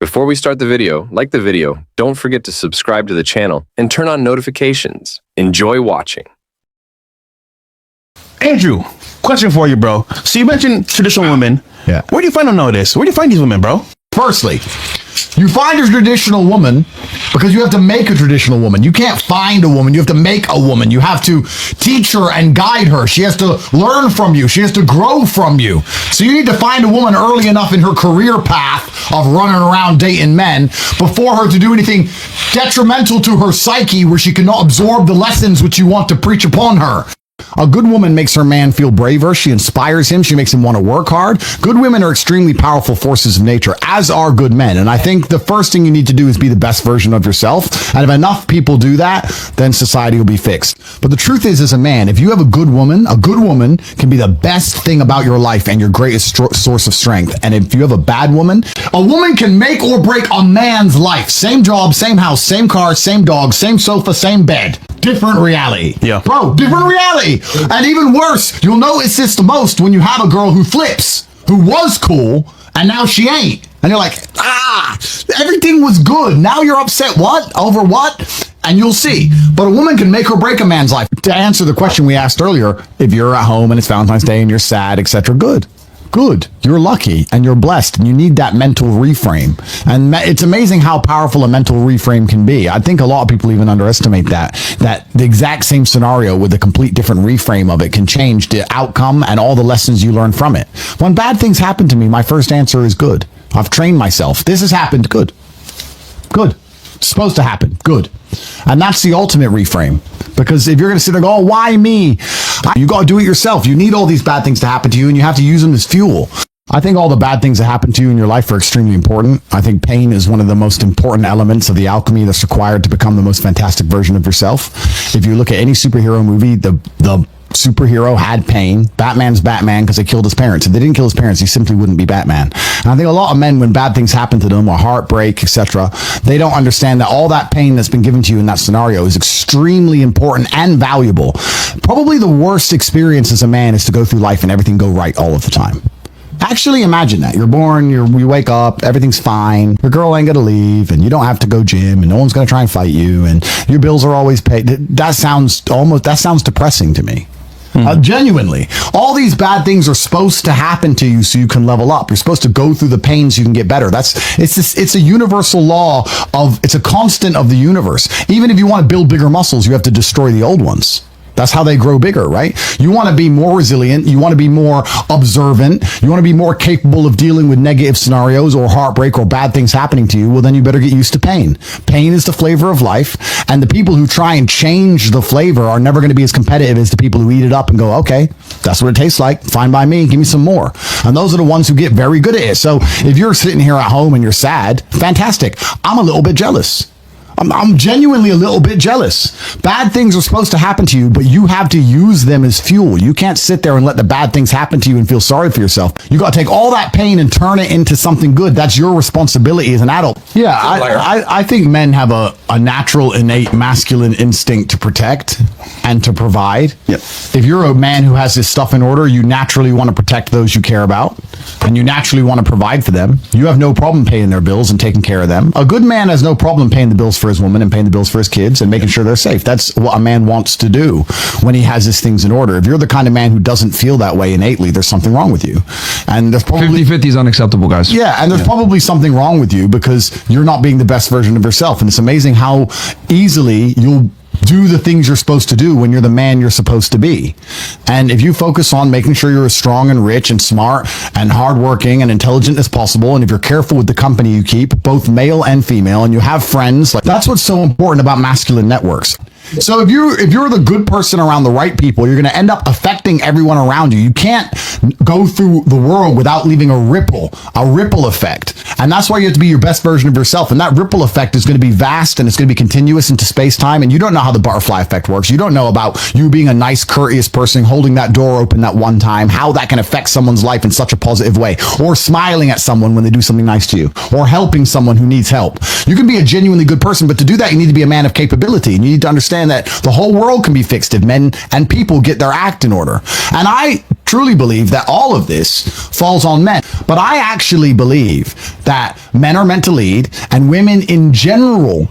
Before we start the video, like the video, don't forget to subscribe to the channel and turn on notifications. Enjoy watching. Andrew, question for you, bro. So you mentioned traditional women. Yeah. Where do you find them nowadays? Where do you find these women, bro? Firstly, you find a traditional woman because you have to make a traditional woman. You can't find a woman. You have to make a woman. You have to teach her and guide her. She has to learn from you. She has to grow from you. So you need to find a woman early enough in her career path of running around dating men before her to do anything detrimental to her psyche where she cannot absorb the lessons which you want to preach upon her. A good woman makes her man feel braver. She inspires him. She makes him want to work hard. Good women are extremely powerful forces of nature, as are good men. And I think the first thing you need to do is be the best version of yourself. And if enough people do that, then society will be fixed. But the truth is, as a man, if you have a good woman can be the best thing about your life and your greatest source of strength. And if you have a bad woman, a woman can make or break a man's life. Same job, same house, same car, same dog, same sofa, same bed. Different reality. Yeah. Bro, different reality. And even worse, you'll notice this the most when you have a girl who flips, who was cool, and now she ain't. And you're like, everything was good. Now you're upset. What? Over what? And you'll see. But a woman can make or break a man's life. To answer the question we asked earlier, if you're at home and it's Valentine's Day and you're sad, etc., good. You're lucky and you're blessed and you need that mental reframe. And it's amazing how powerful a mental reframe can be. I think a lot of people even underestimate that the exact same scenario with a complete different reframe of it can change the outcome and all the lessons you learn from it. When bad things happen to me, my first answer is good. I've trained myself. This has happened. Good. It's supposed to happen. Good. And that's the ultimate reframe. Because if you're going to sit there and go, oh, why me? You got to do it yourself. You need all these bad things to happen to you and you have to use them as fuel. I think all the bad things that happen to you in your life are extremely important. I think pain is one of the most important elements of the alchemy that's required to become the most fantastic version of yourself. If you look at any superhero movie, the superhero had pain. Batman's Batman because they killed his parents. If they didn't kill his parents, he simply wouldn't be Batman. And I think a lot of men, when bad things happen to them, or heartbreak, etc., they don't understand that all that pain that's been given to you in that scenario is extremely important and valuable. Probably the worst experience as a man is to go through life and everything go right all of the time. Actually, imagine that. You're born, you wake up, everything's fine, your girl ain't gonna leave, and you don't have to go gym, and no one's gonna try and fight you, and your bills are always paid. That sounds depressing to me. Genuinely, all these bad things are supposed to happen to you so you can level up. You're supposed to go through the pain so you can get better. It's a universal law it's a constant of the universe. Even if you want to build bigger muscles, you have to destroy the old ones. That's how they grow bigger, right? You want to be more resilient. You want to be more observant. You want to be more capable of dealing with negative scenarios or heartbreak or bad things happening to you. Well, then you better get used to pain. Pain is the flavor of life. And the people who try and change the flavor are never going to be as competitive as the people who eat it up and go, okay, that's what it tastes like. Fine by me. Give me some more. And those are the ones who get very good at it. So if you're sitting here at home and you're sad, fantastic. I'm a little bit jealous. I'm genuinely a little bit jealous. Bad things are supposed to happen to you, but you have to use them as fuel. You can't sit there and let the bad things happen to you and feel sorry for yourself. You got to take all that pain and turn it into something good. That's your responsibility as an adult. Yeah, I think men have a natural, innate masculine instinct to protect and to provide. Yep. If you're a man who has his stuff in order, you naturally want to protect those you care about, and you naturally want to provide for them. You have no problem paying their bills and taking care of them. A good man has no problem paying the bills for his woman and paying the bills for his kids and making sure they're safe. That's what a man wants to do when he has his things in order. If you're the kind of man who doesn't feel that way innately, there's something wrong with you. And there's probably 50-50 is unacceptable, guys. Yeah, and there's probably something wrong with you because you're not being the best version of yourself. And it's amazing how easily you'll do the things you're supposed to do when you're the man you're supposed to be. And if you focus on making sure you're as strong and rich and smart and hardworking and intelligent as possible, and if you're careful with the company you keep, both male and female, and you have friends, like that's what's so important about masculine networks. So if you're the good person around the right people, you're going to end up affecting everyone around you. You can't go through the world without leaving a ripple effect. And that's why you have to be your best version of yourself. And that ripple effect is going to be vast and it's going to be continuous into space-time. And you don't know how the butterfly effect works. You don't know about you being a nice, courteous person, holding that door open that one time, how that can affect someone's life in such a positive way, or smiling at someone when they do something nice to you, or helping someone who needs help. You can be a genuinely good person, but to do that, you need to be a man of capability. And you need to understand that the whole world can be fixed if men and people get their act in order. And I truly believe that all of this falls on men. But I actually believe that men are meant to lead, and women in general,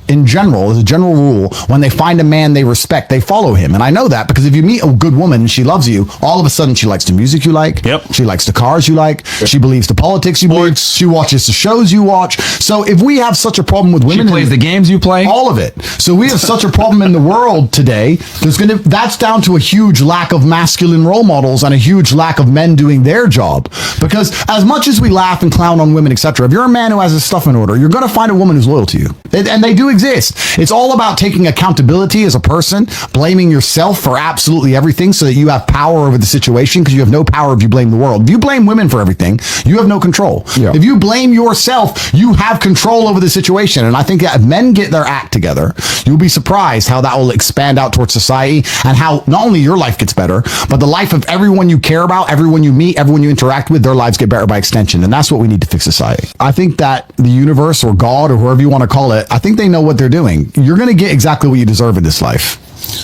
as a general rule, when they find a man they respect, they follow him. And I know that because if you meet a good woman and she loves you, all of a sudden she likes the music you like. Yep. She likes the cars you like. She believes the politics you believe. She watches the shows you watch. So if we have such a problem with women, She plays the games you play. all of it. So we have such a problem in the world today. That's down to a huge lack of masculine role models and a huge lack of men doing their job. Because as much as we laugh and clown on women, etc., if you're a man who has his stuff in order, you're going to find a woman who's loyal to you. And they do exist. It's all about taking accountability as a person, blaming yourself for absolutely everything so that you have power over the situation, because you have no power if you blame the world. If you blame women for everything, you have no control. Yeah. If you blame yourself, you have control over the situation. And I think that if men get their act together, you'll be surprised how that will expand out towards society, and how not only your life gets better, but the life of everyone you care about, everyone you meet, everyone you interact with, their lives get better by extension. And that's what we need to fix society. I think that the universe or God or whoever you want to call it, I think they know what they're doing. You're going to get exactly what you deserve in this life.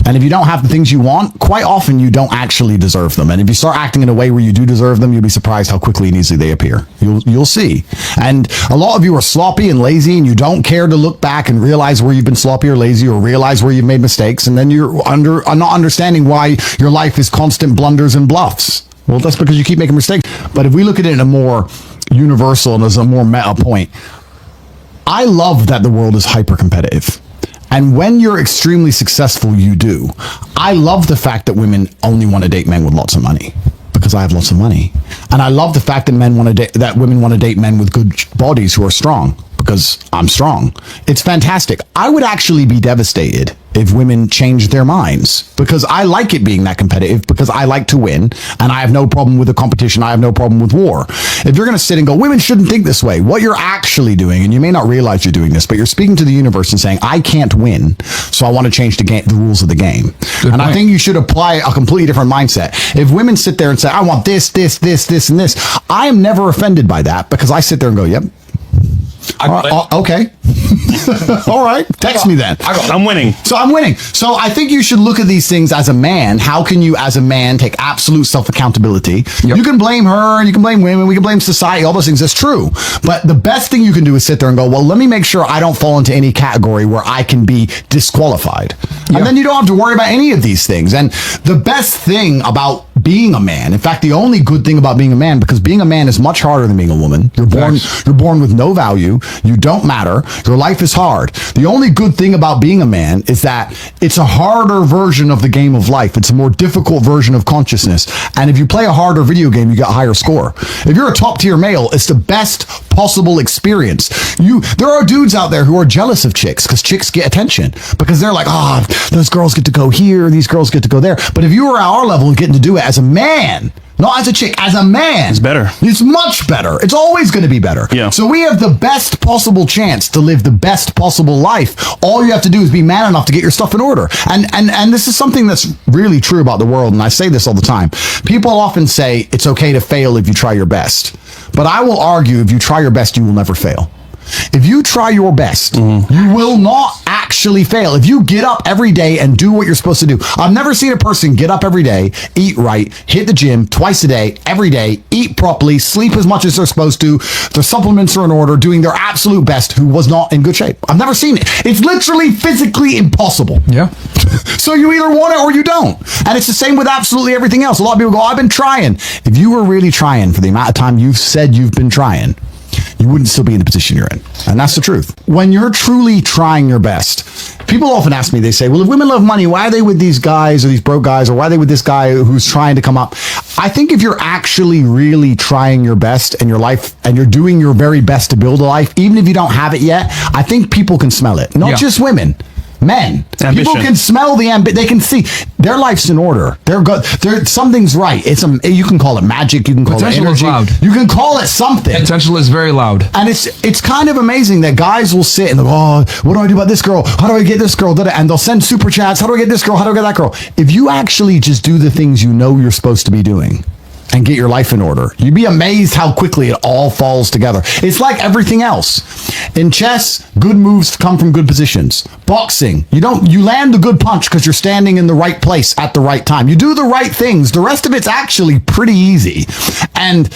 And if you don't have the things you want, quite often you don't actually deserve them. And if you start acting in a way where you do deserve them, you'll be surprised how quickly and easily they appear. You'll see. And a lot of you are sloppy and lazy, and you don't care to look back and realize where you've been sloppy or lazy, or realize where you've made mistakes. And then you're not understanding why your life is constant blunders and bluffs. Well, that's because you keep making mistakes. But if we look at it in a more universal and as a more meta point, I love that the world is hyper competitive. And when you're extremely successful, you do. I love the fact that women only want to date men with lots of money, because I have lots of money. And I love the fact that women want to date men with good bodies who are strong, because I'm strong. It's fantastic. I would actually be devastated if women changed their minds, because I like it being that competitive, because I like to win, and I have no problem with the competition. I have no problem with war. If you're going to sit and go, women shouldn't think this way, what you're actually doing, and you may not realize you're doing this, but you're speaking to the universe and saying, I can't win, so I want to change the rules of the game. Good and point. I think you should apply a completely different mindset. If women sit there and say, I want this, this, this, this, and this, I am never offended by that, because I sit there and go, yep. Okay. All right. Text me then. I'm winning. So I'm winning. So I think you should look at these things as a man. How can you, as a man, take absolute self-accountability? Yep. You can blame her, you can blame women, we can blame society, all those things. That's true. But the best thing you can do is sit there and go, well, let me make sure I don't fall into any category where I can be disqualified. Yep. And then you don't have to worry about any of these things. And the best thing about being a man, in fact, the only good thing about being a man, because being a man is much harder than being a woman. You're born with no value. You don't matter. Your life is hard. The only good thing about being a man is that it's a harder version of the game of life. It's a more difficult version of consciousness. And if you play a harder video game, you get a higher score. If you're a top tier male, it's the best possible experience. There are dudes out there who are jealous of chicks, because chicks get attention, because they're like, those girls get to go here, these girls get to go there. But if you were at our level and getting to do it as a man, not as a chick, as a man, It's better. It's much better. It's always going to be better. Yeah. So we have the best possible chance to live the best possible life. All you have to do is be man enough to get your stuff in order. And this is something that's really true about the world. And I say this all the time. People often say it's okay to fail if you try your best. But I will argue, if you try your best, you will never fail. If you try your best, you will not actually fail. If you get up every day and do what you're supposed to do. I've never seen a person get up every day, eat right, hit the gym twice a day, every day, eat properly, sleep as much as they're supposed to, their supplements are in order, doing their absolute best, who was not in good shape. I've never seen it. It's literally physically impossible. Yeah. So you either want it or you don't. And it's the same with absolutely everything else. A lot of people go, I've been trying. If you were really trying for the amount of time you've said you've been trying, you wouldn't still be in the position you're in. And that's the truth. When you're truly trying your best, people often ask me, they say, well, if women love money, why are they with these guys or these broke guys, or why are they with this guy who's trying to come up? I think if you're actually really trying your best in your life, and you're doing your very best to build a life, even if you don't have it yet, I think people can smell it. Not just women. Men. Ambition. People can smell the ambition. They can see their life's in order. They're good. Something's right. You can call it magic. You can call Potential it is energy. loud. You can call it something. Potential is very loud. And it's kind of amazing that guys will sit and go, what do I do about this girl? How do I get this girl? And they'll send super chats. How do I get this girl? How do I get that girl? If you actually just do the things you know you're supposed to be doing and get your life in order, you'd be amazed how quickly it all falls together. It's like everything else. In chess, good moves come from good positions. Boxing, you land the good punch because you're standing in the right place at the right time. You do the right things. The rest of it's actually pretty easy. And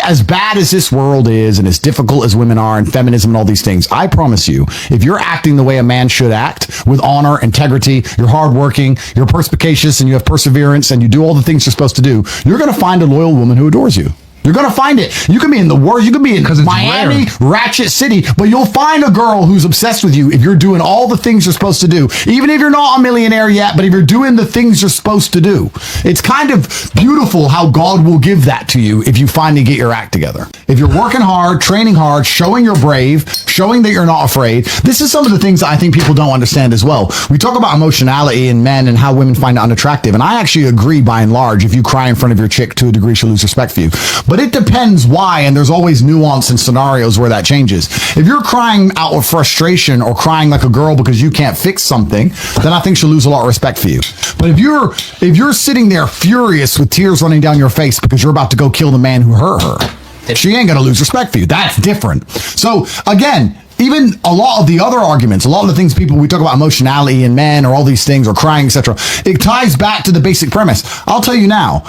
as bad as this world is and as difficult as women are and feminism and all these things, I promise you, if you're acting the way a man should act, with honor, integrity, you're hardworking, you're perspicacious, and you have perseverance, and you do all the things you're supposed to do, you're going to find a loyal woman who adores you. You're going to find it. You can be in the worst. You can be in Miami, Ratchet City, but you'll find a girl who's obsessed with you if you're doing all the things you're supposed to do. Even if you're not a millionaire yet, but if you're doing the things you're supposed to do. It's kind of beautiful how God will give that to you if you finally get your act together. If you're working hard, training hard, showing you're brave, showing that you're not afraid. This is some of the things that I think people don't understand as well. We talk about emotionality in men and how women find it unattractive. And I actually agree by and large, if you cry in front of your chick, to a degree, she'll lose respect for you. But it depends why, and there's always nuance and scenarios where that changes. If you're crying out of frustration or crying like a girl because you can't fix something, then I think she'll lose a lot of respect for you. But if you're sitting there furious with tears running down your face because you're about to go kill the man who hurt her, she ain't gonna lose respect for you. That's different. So again, even a lot of the other arguments, a lot of the things we talk about emotionality in men or all these things or crying, etc., it ties back to the basic premise. I'll tell you now,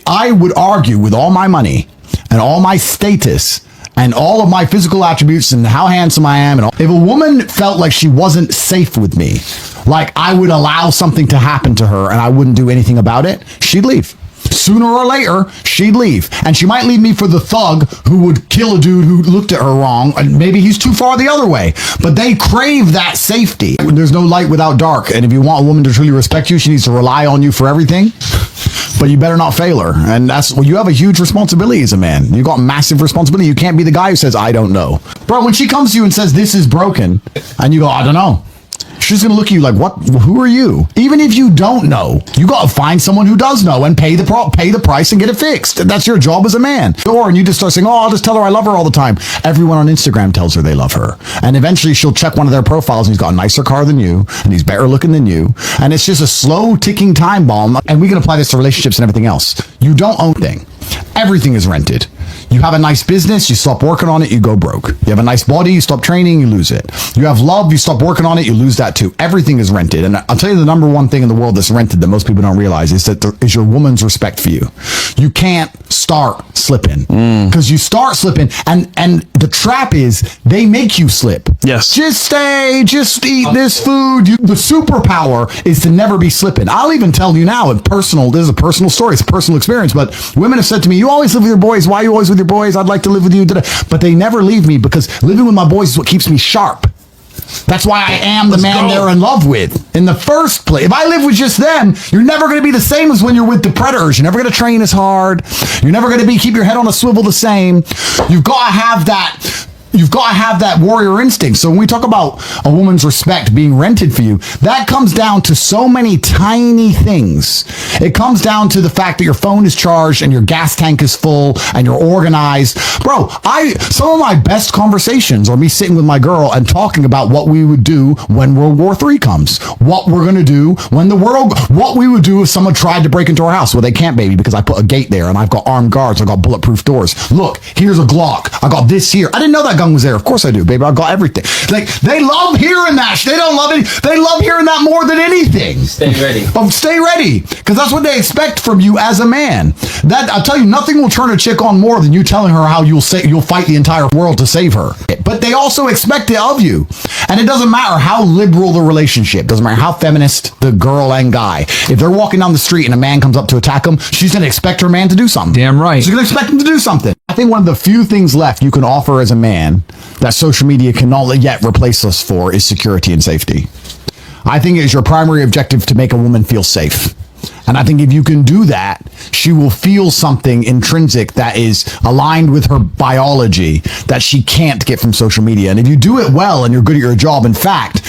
I would argue with all my money and all my status and all of my physical attributes and how handsome I am, and all, if a woman felt like she wasn't safe with me, like I would allow something to happen to her and I wouldn't do anything about it, she'd leave. Sooner or later, she'd leave. And she might leave me for the thug who would kill a dude who looked at her wrong, and maybe he's too far the other way. But they crave that safety. There's no light without dark. And if you want a woman to truly respect you, she needs to rely on you for everything. But you better not fail her. And you have a huge responsibility as a man. You got massive responsibility. You can't be the guy who says, I don't know. Bro, when she comes to you and says, this is broken, and you go, I don't know, she's going to look at you like, what? Who are you? Even if you don't know, you got to find someone who does know and pay the price and get it fixed. That's your job as a man. And you just start saying, I'll just tell her I love her all the time. Everyone on Instagram tells her they love her. And eventually she'll check one of their profiles and he's got a nicer car than you and he's better looking than you. And it's just a slow ticking time bomb. And we can apply this to relationships and everything else. You don't own anything. Everything is rented. You have a nice business, you stop working on it, you go broke. You have a nice body, you stop training, you lose it. You have love, you stop working on it, you lose that too. Everything is rented. And I'll tell you the number one thing in the world that's rented that most people don't realize is your woman's respect for you. You can't start slipping because you start slipping and the trap is they make you slip. Yes. Just eat this food. The superpower is to never be slipping. I'll even tell you now, this is a personal story, it's a personal experience, but women have said to me, you always live with your boys. Why are you always with your boys? I'd like to live with you. But they never leave me because living with my boys is what keeps me sharp. That's why I am the man they're in love with in the first place. If I live with just them, you're never going to be the same as when you're with the predators. You're never going to train as hard. You're never going to keep your head on a swivel the same. You've got to have that. You've got to have that warrior instinct. So when we talk about a woman's respect being rented for you, that comes down to so many tiny things. It comes down to the fact that your phone is charged and your gas tank is full and you're organized. Bro, some of my best conversations are me sitting with my girl and talking about what we would do when World War III comes. What we're going to do what we would do if someone tried to break into our house. Well, they can't, baby, because I put a gate there and I've got armed guards. I've got bulletproof doors. Look, here's a Glock. I got this here. I didn't know that gun was there. Of course I do, baby. I got everything. Like, they love hearing that. They don't love it. They love hearing that more than anything. Stay ready. Stay ready. Because that's what they expect from you as a man. I'll tell you, nothing will turn a chick on more than you telling her how you'll fight the entire world to save her. But they also expect it of you. And it doesn't matter how liberal the relationship. Doesn't matter how feminist the girl and guy. If they're walking down the street and a man comes up to attack them, she's going to expect her man to do something. Damn right. She's going to expect him to do something. I think one of the few things left you can offer as a man that social media cannot yet replace us for is security and safety. I think it is your primary objective to make a woman feel safe. And I think if you can do that, she will feel something intrinsic that is aligned with her biology that she can't get from social media. And if you do it well and you're good at your job, in fact,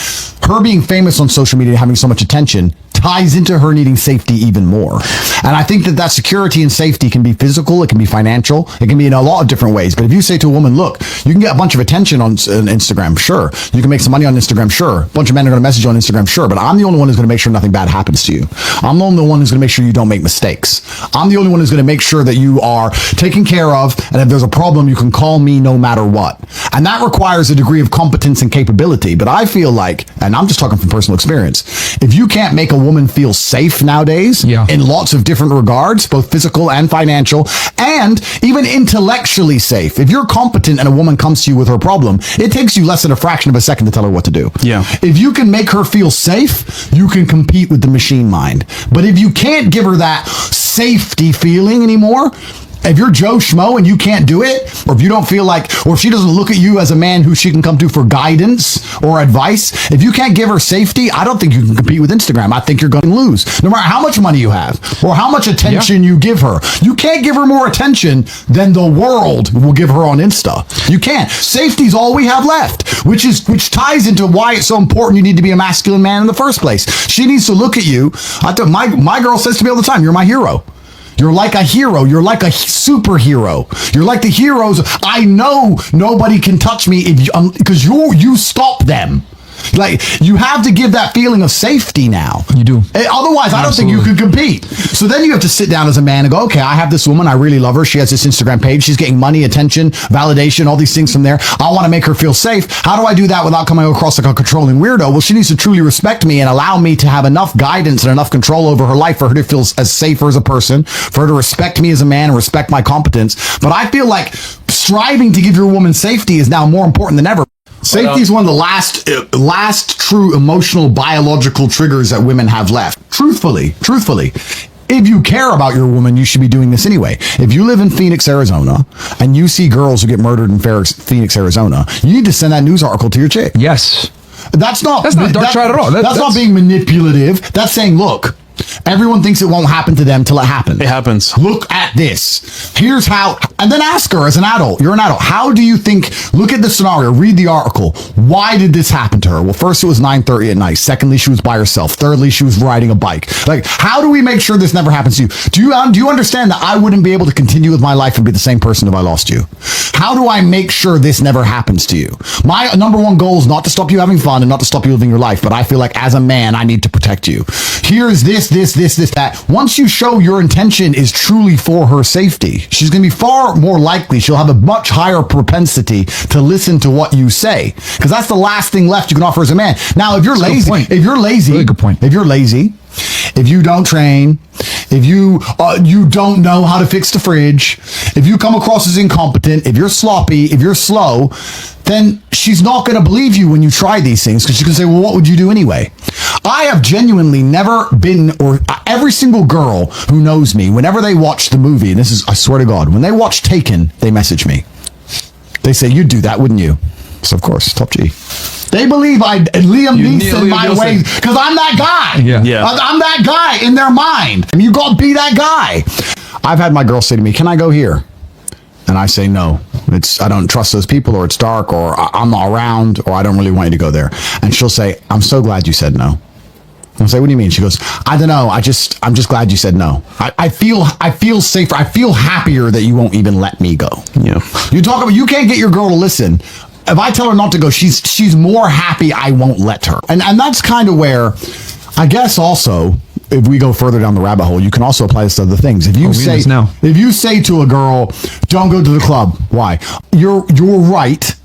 her being famous on social media and having so much attention ties into her needing safety even more. And I think that security and safety can be physical, it can be financial, it can be in a lot of different ways. But if you say to a woman, look, you can get a bunch of attention on Instagram, sure. You can make some money on Instagram, sure. A bunch of men are going to message you on Instagram, sure. But I'm the only one who's going to make sure nothing bad happens to you. I'm the only one who's going to make sure you don't make mistakes. I'm the only one who's going to make sure that you are taken care of, and if there's a problem, you can call me no matter what. And that requires a degree of competence and capability. But I feel like, and I'm just talking from personal experience, if you can't make a woman woman feel safe nowadays in lots of different regards, both physical and financial, and even intellectually safe. If you're competent and a woman comes to you with her problem, it takes you less than a fraction of a second to tell her what to do. Yeah. If you can make her feel safe, you can compete with the machine mind. But if you can't give her that safety feeling anymore, if you're Joe Schmo and you can't do it, or if you don't feel like, or if she doesn't look at you as a man who she can come to for guidance or advice, if you can't give her safety, I don't think you can compete with Instagram. I think you're going to lose. No matter how much money you have or how much attention you give her, you can't give her more attention than the world will give her on Insta. You can't. Safety's all we have left, which ties into why it's so important you need to be a masculine man in the first place. She needs to look at you. My girl says to me all the time, "You're my hero. You're like a hero. You're like a superhero. You're like the heroes. I know nobody can touch me if because you stop them." Like, you have to give that feeling of safety now. You do. Otherwise, I don't think you could compete. So then you have to sit down as a man and go, okay, I have this woman. I really love her. She has this Instagram page. She's getting money, attention, validation, all these things from there. I want to make her feel safe. How do I do that without coming across like a controlling weirdo? Well, she needs to truly respect me and allow me to have enough guidance and enough control over her life for her to feel as safer as a person, for her to respect me as a man and respect my competence. But I feel like striving to give your woman safety is now more important than ever. Safety is one of the last true emotional biological triggers that women have left. Truthfully, if you care about your woman, you should be doing this anyway. If you live in Phoenix, Arizona, and you see girls who get murdered in Phoenix, Arizona, you need to send that news article to your chick. Yes. That's not dark side at all. That's not being manipulative. That's saying, look, everyone thinks it won't happen to them till it happens. It happens. Look at this. Here's how. And then ask her as an adult. You're an adult. How do you think? Look at the scenario. Read the article. Why did this happen to her? Well, first, it was 9:30 at night. Secondly, she was by herself. Thirdly, she was riding a bike. Like, how do we make sure this never happens to you? Do you understand that I wouldn't be able to continue with my life and be the same person if I lost you? How do I make sure this never happens to you? My number one goal is not to stop you having fun and not to stop you living your life. But I feel like as a man, I need to protect you. Here's this, that. Once you show your intention is truly for her safety, she's going to be far more likely. She'll have a much higher propensity to listen to what you say, because that's the last thing left you can offer as a man. Now, if you're lazy, Really good point. if you're lazy, if you don't train, if you don't know how to fix the fridge, if you come across as incompetent, if you're sloppy, if you're slow, then she's not going to believe you when you try these things, because she's going to say, well, what would you do anyway? I have genuinely never been, or every single girl who knows me, whenever they watch the movie, and this is, I swear to God, when they watch Taken, they message me. They say, you'd do that, wouldn't you? So, of course, top G. They believe I'd Liam Neeson my ways, because I'm that guy. Yeah. I'm that guy in their mind. I mean, you got to be that guy. I've had my girl say to me, can I go here? And I say, no, I don't trust those people, or it's dark, or I'm not around, or I don't really want you to go there. And she'll say, I'm so glad you said no. I'll say, what do you mean? She goes, I don't know. I'm just glad you said no. I feel safer. I feel happier that you won't even let me go. Yeah. You can't get your girl to listen. If I tell her not to go, she's more happy I won't let her. And that's kind of where, I guess also, if we go further down the rabbit hole, you can also apply this to other things. If you say to a girl, don't go to the club, why? You're right,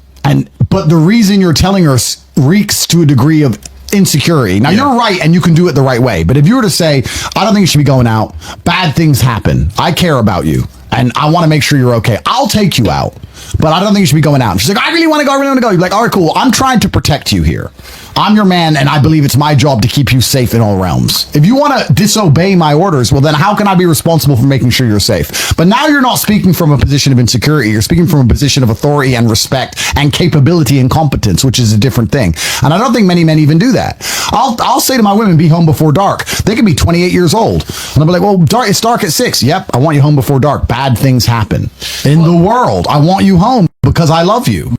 but the reason you're telling her reeks to a degree of insecurity. Now, you're right, and you can do it the right way. But if you were to say, I don't think you should be going out, bad things happen, I care about you, and I want to make sure you're okay, I'll take you out, but I don't think you should be going out. And she's like, I really want to go, You're like, all right, cool. I'm trying to protect you here. I'm your man, and I believe it's my job to keep you safe in all realms. If you want to disobey my orders, well, then how can I be responsible for making sure you're safe? But now you're not speaking from a position of insecurity. You're speaking from a position of authority and respect and capability and competence, which is a different thing. And I don't think many men even do that. I'll say to my women, be home before dark. They can be 28 years old. And I'll be like, well, it's dark at 6. Yep, I want you home before dark. Bad things happen in the world. I want you home because I love you.